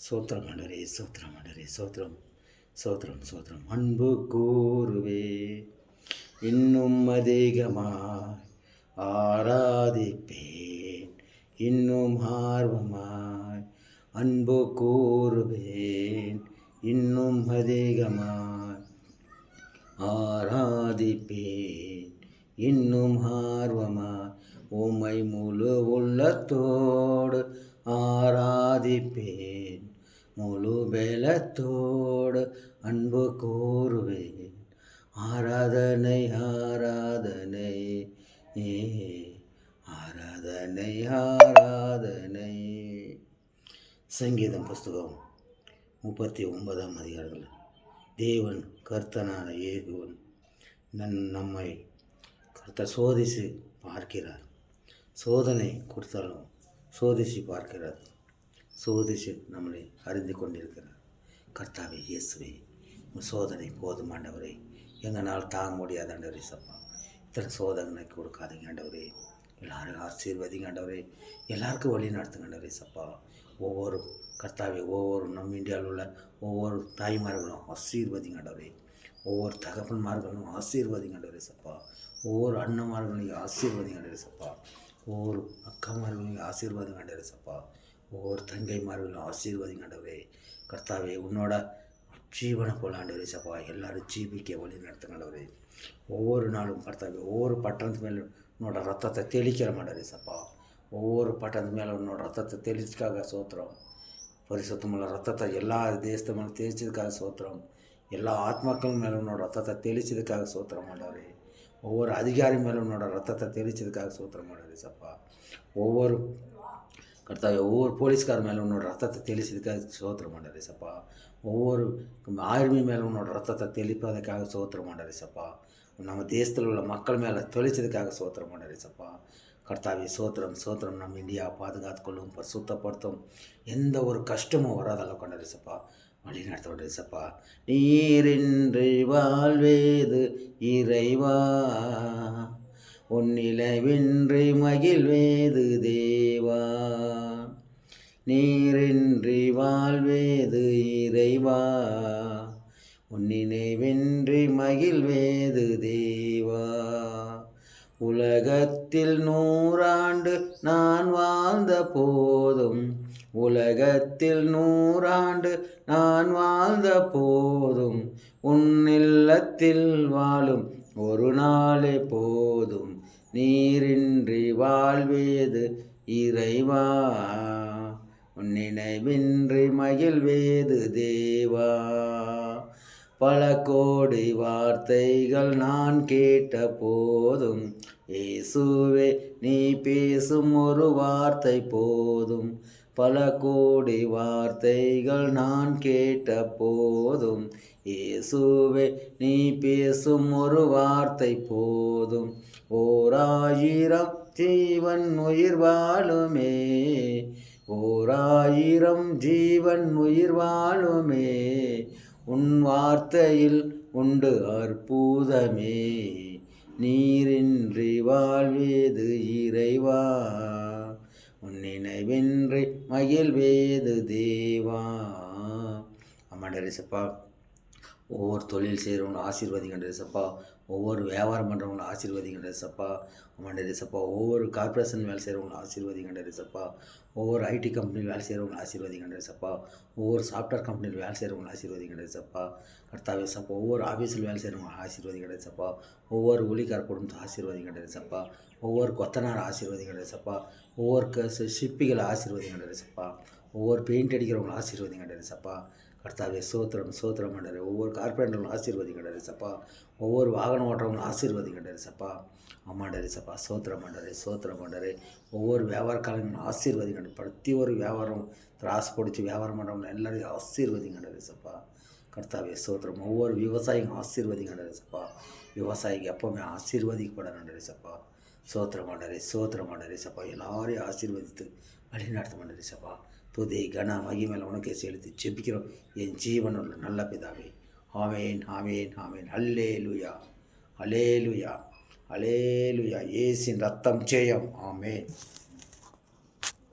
சோத்திரம் ஆண்டவரே, சோத்திரம் ஆண்டவரே, சோத்திரம், சோத்திரம், சோத்திரம். அன்பு கூறுவே இன்னும் அதிகமாய் ஆராதிப்பேன், இன்னும் ஆர்வமாய் அன்பு கூறுவேன், இன்னும் அதிகமாய் ஆராதிப்பேன், இன்னும் ஆர்வமாய் உம்மை முழு உள்ளத்தோடு ஆராதிப்பேன், முழு பலத்தோடு அன்பு கூறுவேன். ஆராதனை ஆராதனை ஆராதனை ஆராதனை. சங்கீதம் புஸ்தகம் 39ஆம் அதிகாரத்தில் தேவன் கர்த்தனான ஏகுவன் நம்மை கர்த்தர் சோதித்து பார்க்கிறார். சோதனை கொடுத்தாலும் சோதித்து பார்க்கிறார், சோதித்து நம்மளை அறிந்து கொண்டிருக்கிறார். கர்த்தாவே இயேசுவே, சோதனை போதும் ஆண்டவரே, எங்களால் தாங்க முடியாத ஆண்டவரே சப்பா. இத்தனை சோதனை கொடுக்காதீங்க ஆண்டவரே, எல்லாரும் ஆசீர்வதிங்க ஆண்டவரே, எல்லாருக்கும் வழி நடத்துங்க ஆண்டவரே சப்பா. ஒவ்வொரு கர்த்தாவே, ஒவ்வொரு நம்ம இந்தியாவில் உள்ள ஒவ்வொரு தாய்மார்களும் ஆசீர்வதிங்க ஆண்டவரே, ஒவ்வொரு தகப்பன்மார்களும் ஆசீர்வதிங்க ஆண்டவரே சப்பா. ஒவ்வொரு அண்ணன்மார்களையும் ஆசீர்வதிங்க ஆண்டவரே சப்பா. ஒவ்வொரு அக்காமார்களையும் ஆசீர்வாதம் ஆண்டவரே சப்பா. ஒவ்வொரு தங்கைமார்களும் ஆசீர்வதிங்க ஆண்டவரே. கர்த்தாவே, உன்னோட ஜீவனை போல ஆண்டவரே சப்பா, எல்லாரும் ஜீவிக்க வழி நடத்துங்க ஆண்டவரே. ஒவ்வொரு நாளும் கர்த்தாவே, ஒவ்வொரு பட்டணத்து மேலே உன்னோட ரத்தத்தை தெளிக்கிற ஆண்டவரே சப்பா. ஒவ்வொரு பட்டணத்து மேலே உன்னோட ரத்தத்தை தெளிச்சதுக்காக சோத்திரம். பரிசுத்தமுள்ள ரத்தத்தை எல்லா தேசத்து மேலே தெளிச்சதுக்காக சோத்திரம். எல்லா ஆத்மாக்கள் மேலே உன்னோட ரத்தத்தை தெளிச்சதுக்காக சோத்திரம் ஆண்டவரே. ஒவ்வொரு அதிகாரி மேலே உன்னோட ரத்தத்தை தெளிச்சதுக்காக சோத்திரம் ஆண்டவரே சப்பா. ஒவ்வொரு கர்த்தாவே, ஒவ்வொரு போலீஸ்கார் மேலே உன்னோட ரத்தத்தை தெளிச்சதுக்காக சோத்திரம் ஆண்டவரே சப்பா. ஒவ்வொரு ஆர்மி மேலே உன்னோட ரத்தத்தை தெளிப்பதற்காக சோத்திரம் ஆண்டவரே சப்பா. நம்ம தேசத்தில் உள்ள மக்கள் மேலே தெளிச்சதுக்காக சோத்திரம் ஆண்டவரே சப்பா. கர்த்தாவே சோத்திரம், சோத்திரம். நம்ம இந்தியா பாதுகாத்துக்கொள்ளும், சுத்தப்படுத்தும், எந்த ஒரு கஷ்டமும் வராத அளவுக்கு ஆண்டவரே சப்பா வழி நடத்த சப்பா. நீரின்றி வாழ்வேது இறைவா, உன்னிலவின்றி மகிழ்வேது தேவா. நீரின்றி வாழ்வேது இறைவா, உன்னினைவென்றி மகிழ்வேது தேவா. உலகத்தில் 100 ஆண்டு நான் வாழ்ந்த போதும், உலகத்தில் 100 ஆண்டு நான் வாழ்ந்த போதும், உன் இல்லத்தில் வாழும் ஒரு நாளே போதும். நீரின்றி வாழ்வேது இறைவா, உன் நினைவின்றி மகிழ்வேது தேவா. பல கோடி வார்த்தைகள் நான் கேட்ட போதும், இயேசுவே நீ பேசும் ஒரு வார்த்தை போதும். பல கோடி வார்த்தைகள் நான் கேட்ட போதும், இயேசுவே நீ பேசும் ஒரு வார்த்தை போதும். 1000 ஜீவன் உயிர் வாழுமே, 1000 ஜீவன் உயிர் வாழுமே, உன் வார்த்தையில் உண்டு அற்புதமே. நீரின்றி வாழ்வேது இறைவா, உன் நினைவின்றி மகிழ்வேது தேவா. ஆமாண்டரே சப்பா. ஒவ்வொரு தொழில் செய்கிறவங்களும் ஆசீர்வதிங்கண்டே சப்பா. ஒவ்வொரு வியாபாரம் பண்ணுறவங்களும் ஆசீர்வதிங்கண்டே சப்பா. ஆமாண்டே சப்பா. ஒவ்வொரு கார்பரேஷன் வேலை செய்கிறவங்களும் ஆசீர்வதிங்கண்டே சப்பா. ஒவ்வொரு ஐடி கம்பெனியில் வேலை செய்கிறவங்களும் ஆசீர்வதிங்கண்டே சப்பா. ஒவ்வொரு சாஃப்ட்வேர் கம்பெனியில் வேலை செய்கிறவங்களும் ஆசீர்வதிங்கண்டே சப்பா. கர்த்தாவே சப்பா. ஒவ்வொரு ஆஃபீஸில் வேலை செய்கிறவங்க ஆசீர்வதிங்கண்டே சப்பா. ஒவ்வொரு ஊழியக்கார குடும்பத்தை ஆசீர்வதிங்கண்டே சப்பா. ஒவ்வொரு கொத்தனார் ஆசீர்வதிங்கண்டே சப்பா. ஒவ்வொரு சிற்பிகளை ஆசீர்வதிங்கண்டே சப்பா. ஒவ்வொரு பெயிண்ட் அடிக்கிறவங்களும் ஆசீர்வதிங்கண்டே சப்பா. கர்த்தாவே சோத்திரம், சோத்திரம் ஆண்டவரே. ஒவ்வொரு கார்பெண்டர்களும் ஆசீர்வதிங்கண்டே சப்பா. ஒவ்வொரு வாகனம் ஓட்டுறவங்களும் ஆசீர்வதிங்கண்டே சப்பா. ஆமாண்டரே சப்பா. சோத்திரம் ஆண்டவரே, சோத்திரம் ஆண்டவரே. ஒவ்வொரு வியாபாரக்காரங்களும் ஆசீர்வதிங்கண்டே. பிரதி ஒரு வியாபாரம் திராசு பிடிச்சி வியாபாரம் பண்ணுறவங்க எல்லாரையும் ஆசீர்வதிங்கண்டே சப்பா. கர்த்தாவே சோத்திரம். ஒவ்வொரு விவசாயியும் ஆசீர்வதிங்கண்டே சப்பா. விவசாயிக்கு எப்போவுமே ஆசீர்வதிக்கப்படணுண்டே சப்பா. சோத்திரம் ஆண்டவரே, சோத்திரம் ஆண்டவரே சப்பா. எல்லாரையும் ஆசீர்வதித்து வழி நடத்த மாட்டேன் சப்பா. துதி கன மகிமையில் உனக்கே செலுத்தி ஜெபிக்கிறோம் என் ஜீவனுள்ள நல்ல பிதாவே. ஆமேன், ஆமேன், ஆமேன். அல்லேலூயா, அல்லேலூயா, அல்லேலூயா. இயேசுவின் ரத்தம் ஜெயம். ஆமேன்.